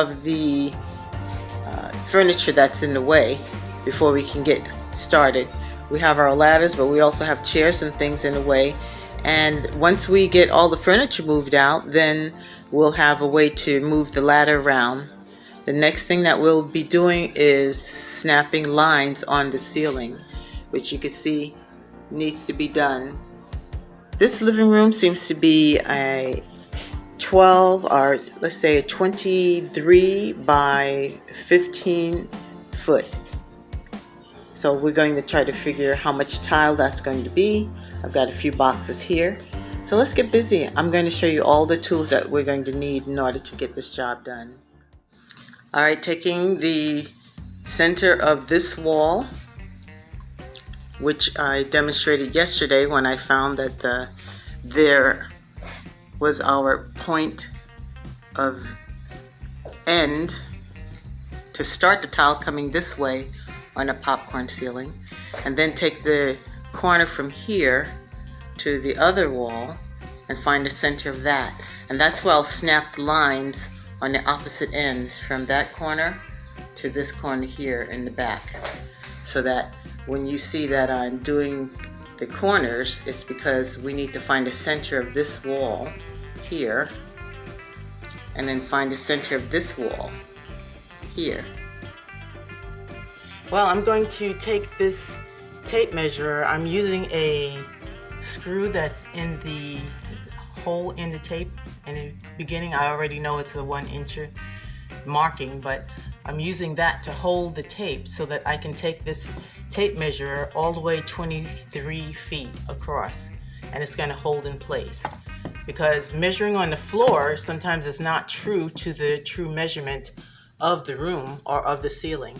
of the furniture that's in the way before we can get started. We have our ladders, but we also have chairs and things in the way. And once we get all the furniture moved out, then we'll have a way to move the ladder around. The next thing that we'll be doing is snapping lines on the ceiling, which you can see needs to be done. This living room seems to be a 12, or let's say a 23 by 15 foot. So we're going to try to figure how much tile that's going to be. I've got a few boxes here. So let's get busy. I'm going to show you all the tools that we're going to need in order to get this job done. Alright, taking the center of this wall, which I demonstrated yesterday when I found that there was our point of end to start the tile coming this way on a popcorn ceiling, and then take the corner from here to the other wall and find the center of that. And that's where I'll snap the lines on the opposite ends from that corner to this corner here in the back, so that when you see that I'm doing the corners, it's because we need to find the center of this wall here and then find the center of this wall here. Well, I'm going to take this tape measure. I'm using a screw that's in the hole in the tape. In the beginning, I already know it's a 1 inch marking, but I'm using that to hold the tape so that I can take this tape measure all the way 23 feet across, and it's going to hold in place. Because measuring on the floor sometimes is not true to the true measurement of the room or of the ceiling.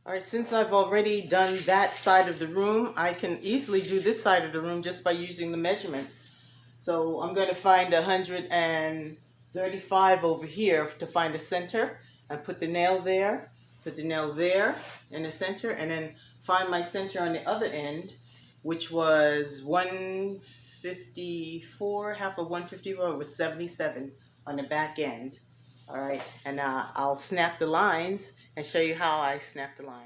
Alright, since I've already done that side of the room, I can easily do this side of the room just by using the measurements. So I'm going to find 135 over here to find the center, and put the nail there, put the nail there in the center, and then find my center on the other end, which was 154, half of 154, it was 77 on the back end. Alright, and I'll snap the lines and show you how I snap the lines.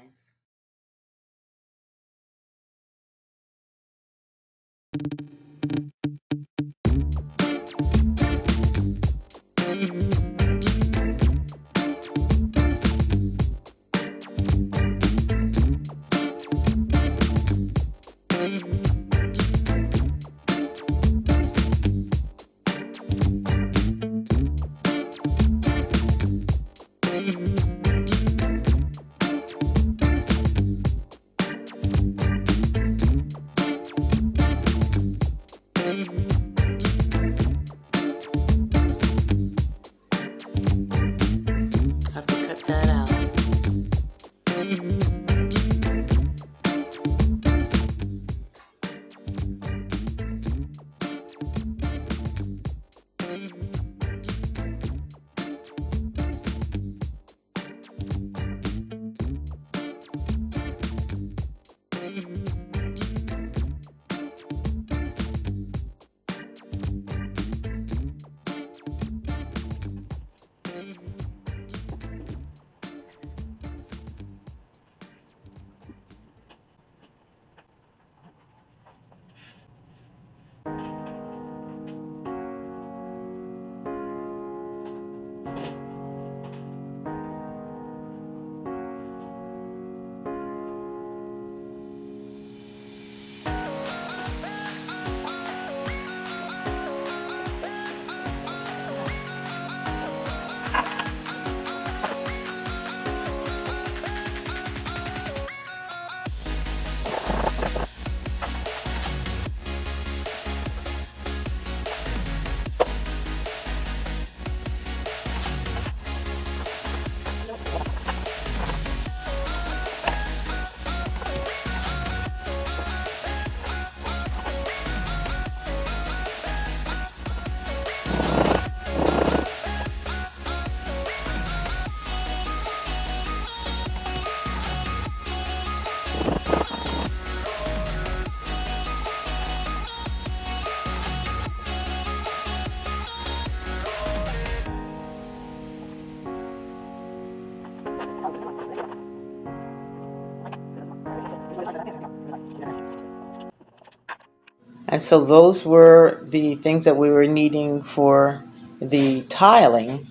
And so those were the things that we were needing for the tiling.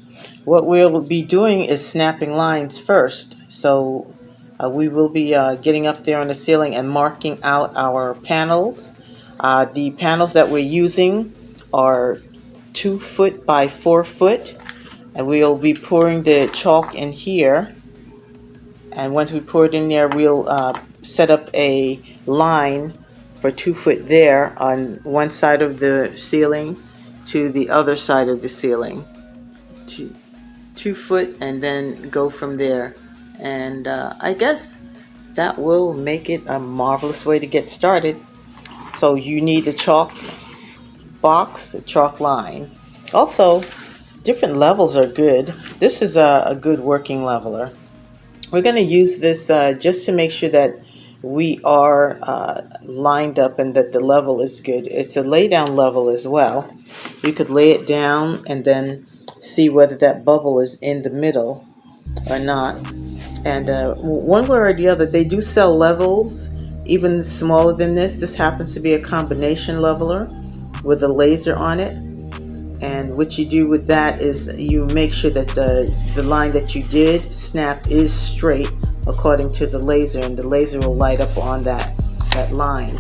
What we'll be doing is snapping lines first. So we will be getting up there on the ceiling and marking out our panels. The panels that we're using are 2 foot by 4 foot, and we'll be pouring the chalk in here. And once we pour it in there, we'll set up a line for 2 foot there on one side of the ceiling to the other side of the ceiling. 2 foot, and then go from there. And I guess that will make it a marvelous way to get started. So you need a chalk box, a chalk line. Also, different levels are good. This is a good working leveler. We're going to use this just to make sure that we are lined up and that the level is good. It's a lay down level as well. You could lay it down and then see whether that bubble is in the middle or not. And one way or the other, they do sell levels even smaller than this. This happens to be a combination leveler with a laser on it. And what you do with that is you make sure that the line that you did snap is straight according to the laser, and the laser will light up on that line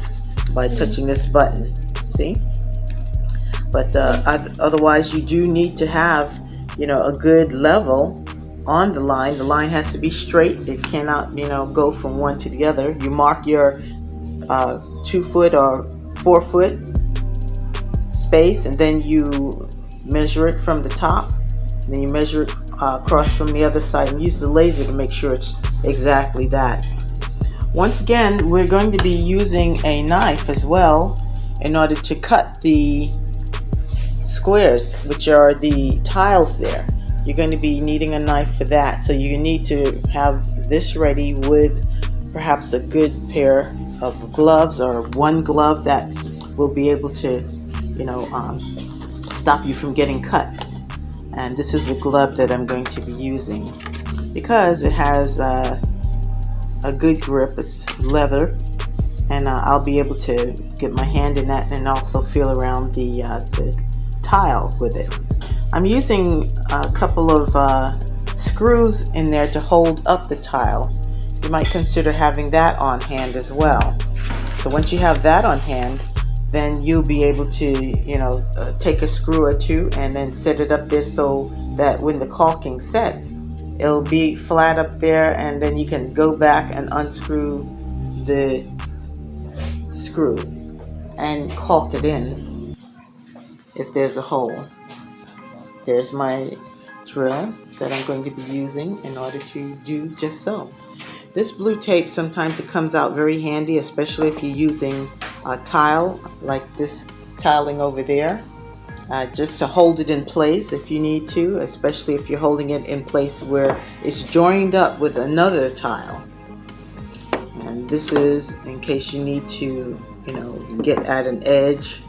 by touching this button. See? But otherwise, you do need to have, a good level on the line. The line has to be straight. It cannot, go from one to the other. You mark your 2 foot or 4 foot space, and then you measure it from the top, and then you measure it across from the other side, and use the laser to make sure it's exactly that. Once again, we're going to be using a knife as well in order to cut the squares, which are the tiles there. You're going to be needing a knife for that, so you need to have this ready with perhaps a good pair of gloves, or one glove that will be able to stop you from getting cut. And this is the glove that I'm going to be using because it has a good grip. It's leather, and I'll be able to get my hand in that and also feel around the tile with it. I'm using a couple of screws in there to hold up the tile. You might consider having that on hand as well. So once you have that on hand, then you'll be able to take a screw or two and then set it up there so that when the caulking sets, it'll be flat up there, and then you can go back and unscrew the screw and caulk it in if there's a hole. There's my drill that I'm going to be using in order to do just so. This blue tape, sometimes it comes out very handy, especially if you're using a tile like this tiling over there, just to hold it in place if you need to, especially if you're holding it in place where it's joined up with another tile. And this is in case you need to get at an edge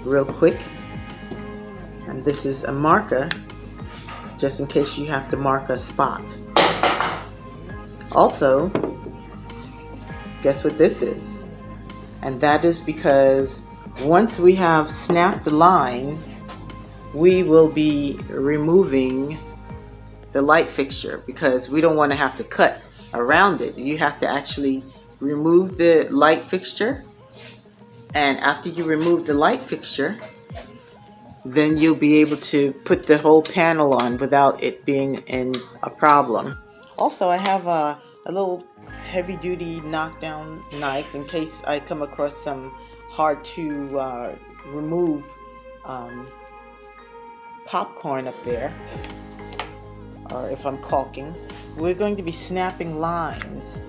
real quick. And this is a marker just in case you have to mark a spot. Also, guess what this is? And that is because once we have snapped the lines, we will be removing the light fixture because we don't want to have to cut around it. You have to actually remove the light fixture, and after you remove the light fixture, then you'll be able to put the whole panel on without it being in a problem. Also, I have a little heavy-duty knockdown knife in case I come across some hard to remove popcorn up there, or if I'm caulking. We're going to be snapping lines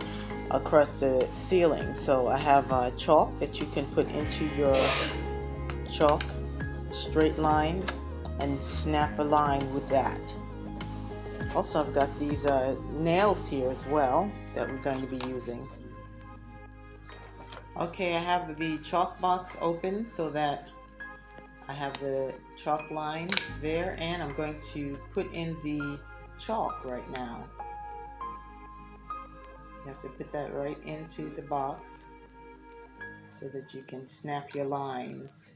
across the ceiling, so I have chalk that you can put into your chalk straight line and snap a line with that. Also, I've got these nails here as well that we're going to be using. Okay, I have the chalk box open so that I have the chalk line there, and I'm going to put in the chalk right now. You have to put that right into the box so that you can snap your lines.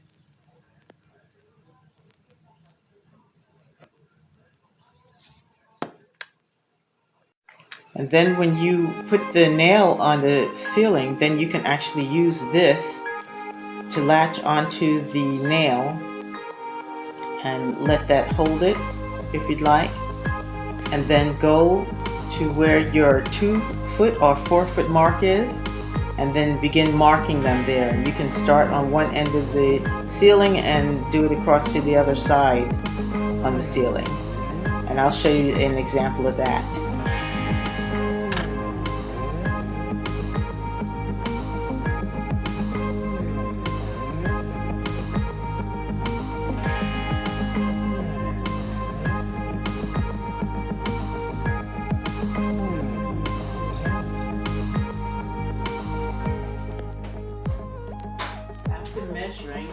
And then when you put the nail on the ceiling, then you can actually use this to latch onto the nail and let that hold it if you'd like. And then go to where your 2-foot or 4-foot mark is, and then begin marking them there. And you can start on one end of the ceiling and do it across to the other side on the ceiling. And I'll show you an example of that. After measuring,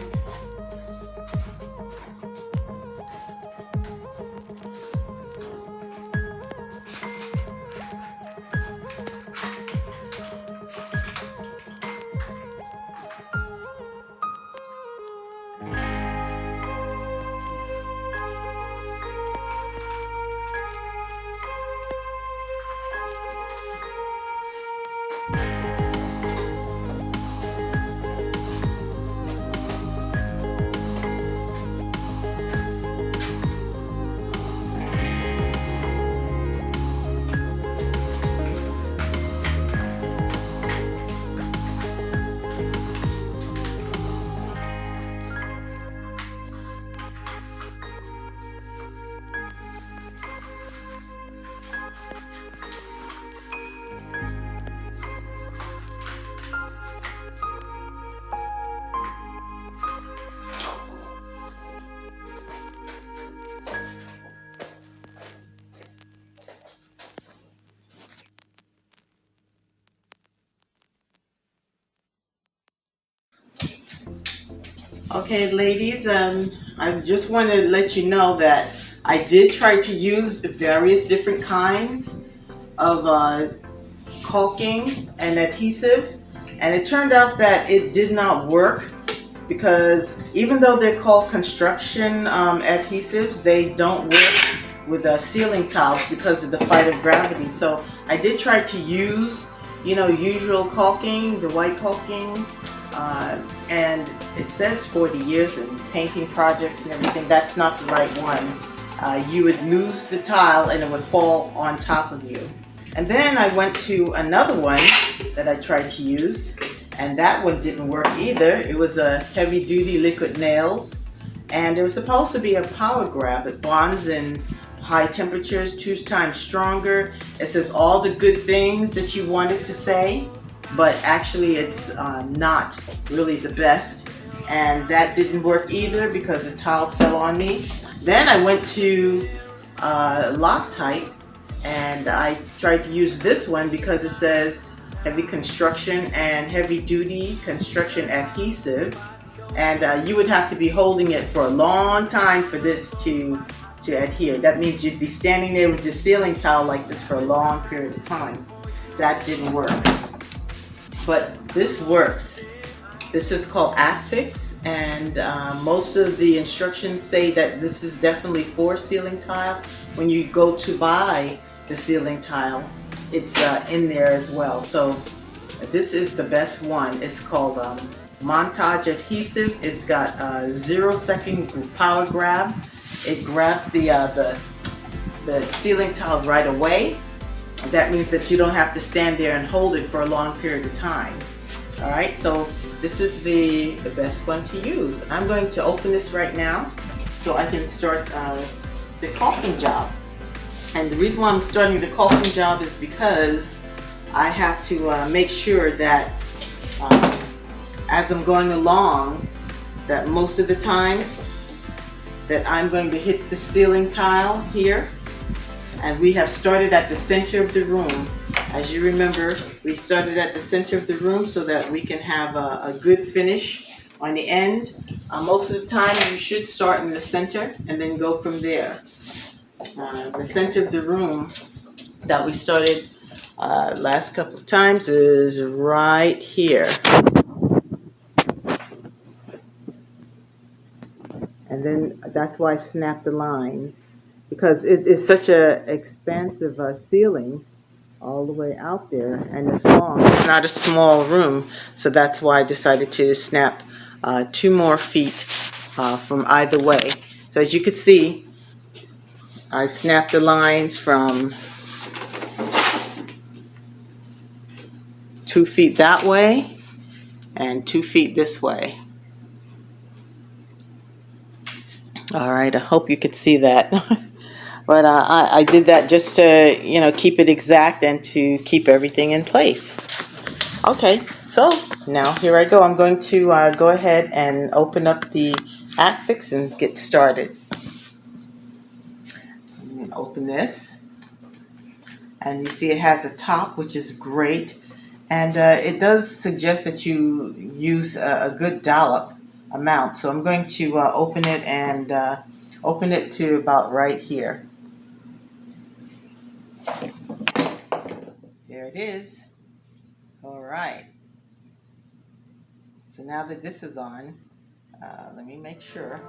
okay, ladies, I just want to let you know that I did try to use various different kinds of caulking and adhesive, and it turned out that it did not work because even though they're called construction adhesives, they don't work with ceiling tiles because of the fight of gravity. So I did try to use, usual caulking, the white caulking, and it says 40 years in painting projects and everything. That's not the right one. You would lose the tile and it would fall on top of you. And then I went to another one that I tried to use, and that one didn't work either. It was a heavy duty liquid nails, and it was supposed to be a power grab. It bonds in high temperatures, 2 times stronger. It says all the good things that you want it to say, but actually it's not really the best. And that didn't work either because the tile fell on me. Then I went to Loctite, and I tried to use this one because it says heavy construction and heavy duty construction adhesive, and you would have to be holding it for a long time for this to adhere. That means you'd be standing there with your ceiling tile like this for a long period of time. That didn't work, but this works. This is called Affix, and most of the instructions say that this is definitely for ceiling tile. When you go to buy the ceiling tile, it's in there as well. So this is the best one. It's called Montage Adhesive. It's got a 0-second power grab. It grabs the ceiling tile right away. That means that you don't have to stand there and hold it for a long period of time. All right, so this is the best one to use. I'm going to open this right now so I can start the caulking job. And the reason why I'm starting the caulking job is because I have to make sure that as I'm going along, that most of the time that I'm going to hit the ceiling tile here. And we have started at the center of the room. As you remember, we started at the center of the room so that we can have a good finish on the end. Most of the time you should start in the center and then go from there. The center of the room that we started last couple of times is right here. That's why I snapped the lines, because it is such a expansive ceiling all the way out there, and it's long. It's not a small room, so that's why I decided to snap 2 more feet from either way. So as you can see, I've snapped the lines from 2 feet that way and 2 feet this way. All right, I hope you could see that. But I did that just to, keep it exact and to keep everything in place. Okay, so now here I go. I'm going to go ahead and open up the Affix and get started. I'm going to open this. And you see it has a top, which is great. And it does suggest that you use a good dollop amount. So I'm going to open it and open it to about right here. There it is. All right. So now that this is on, let me make sure.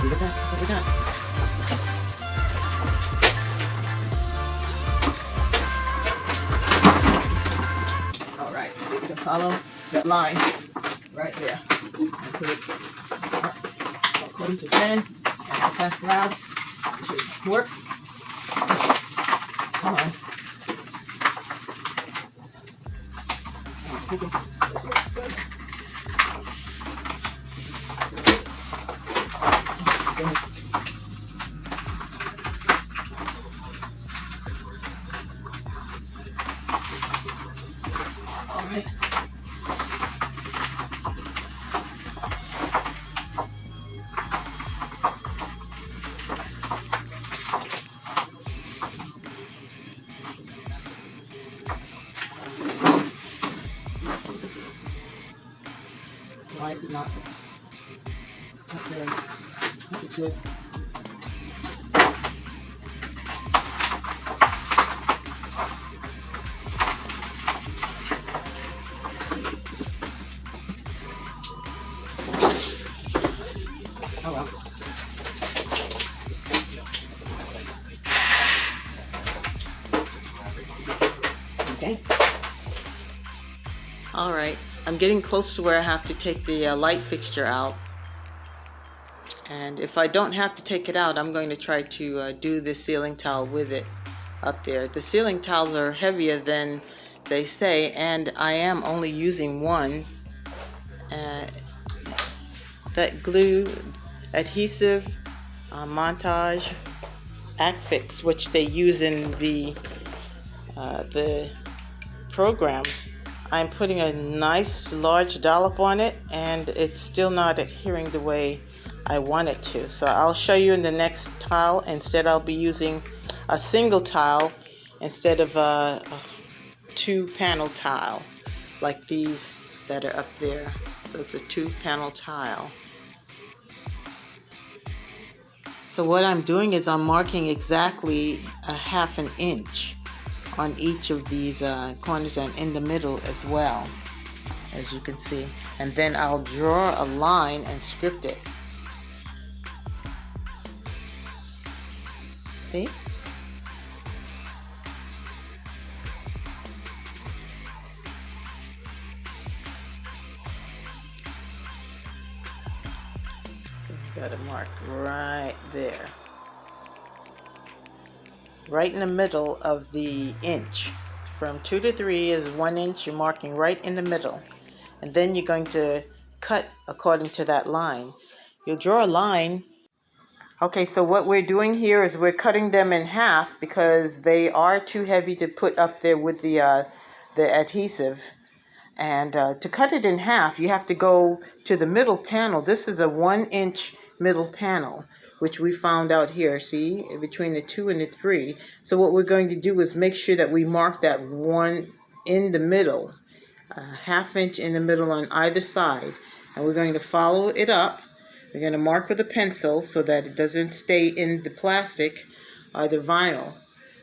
See the back, what we got. All right, so you can follow that line right there. And put it according to plan, and pass it around. It should work. Come on. This works good. All right. Why is it not there? Like it should. Oh well. I'm getting close to where I have to take the light fixture out. And if I don't have to take it out, I'm going to try to do the ceiling tile with it up there. The ceiling tiles are heavier than they say, and I am only using one. That glue adhesive montage Affix, which they use in the programs. I'm putting a nice large dollop on it, and it's still not adhering the way I want it to. So I'll show you in the next tile. Instead, I'll be using a single tile instead of a two-panel tile like these that are up there. So it's a two-panel tile. So what I'm doing is I'm marking exactly a ½ an inch on each of these corners and in the middle as well, as you can see. And then I'll draw a line and script it. See? Got to mark right there. Right in the middle of the inch. From 2 to 3 is 1 inch. You're marking right in the middle. And then you're going to cut according to that line. You'll draw a line. Okay, so what we're doing here is we're cutting them in half because they are too heavy to put up there with the adhesive. And to cut it in half, you have to go to the middle panel. This is a 1 inch middle panel, which we found out here, see, between the 2 and the 3. So what we're going to do is make sure that we mark that one in the middle, ½ inch in the middle on either side. And we're going to follow it up. We're going to mark with a pencil so that it doesn't stay in the plastic or the vinyl.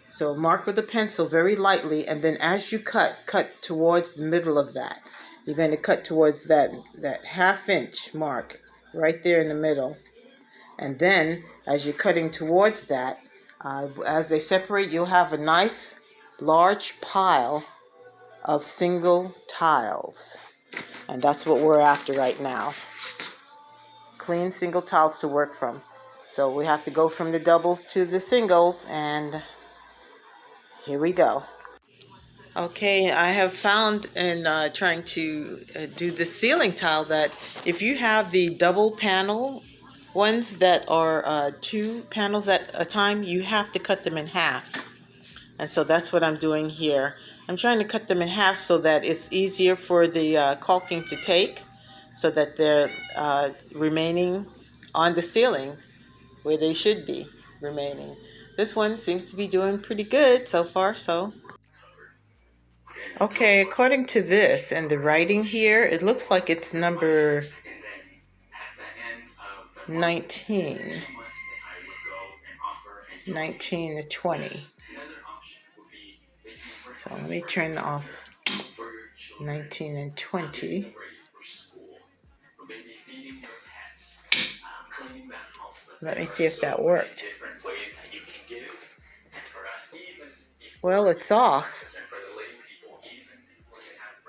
So mark with a pencil very lightly, and then as you cut towards the middle of that. You're going to cut towards that ½ inch mark right there in the middle. And then as you're cutting towards that, as they separate, you'll have a nice large pile of single tiles. And that's what we're after right now. Clean single tiles to work from. So we have to go from the doubles to the singles, and here we go. Okay, I have found in trying to do the ceiling tile that if you have the double panel ones that are 2 panels at a time, you have to cut them in half. And so that's what I'm doing here. I'm trying to cut them in half so that it's easier for the caulking to take, so that they're remaining on the ceiling where they should be remaining. This one seems to be doing pretty good so far, so. Okay, according to this and the writing here, it looks like it's number 19 to 20. So let me turn off 19 and 20. Let me see if that worked. Well, it's off,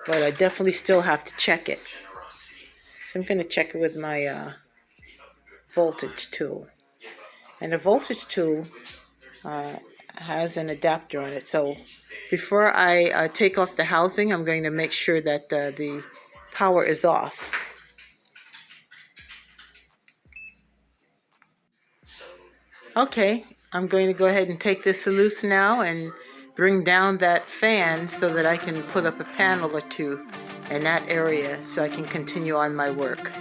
but I definitely still have to check it. So I'm going to check it with my voltage tool. And the voltage tool has an adapter on it. So before I take off the housing, I'm going to make sure that the power is off. Okay, I'm going to go ahead and take this loose now and bring down that fan so that I can put up a panel or two in that area so I can continue on my work.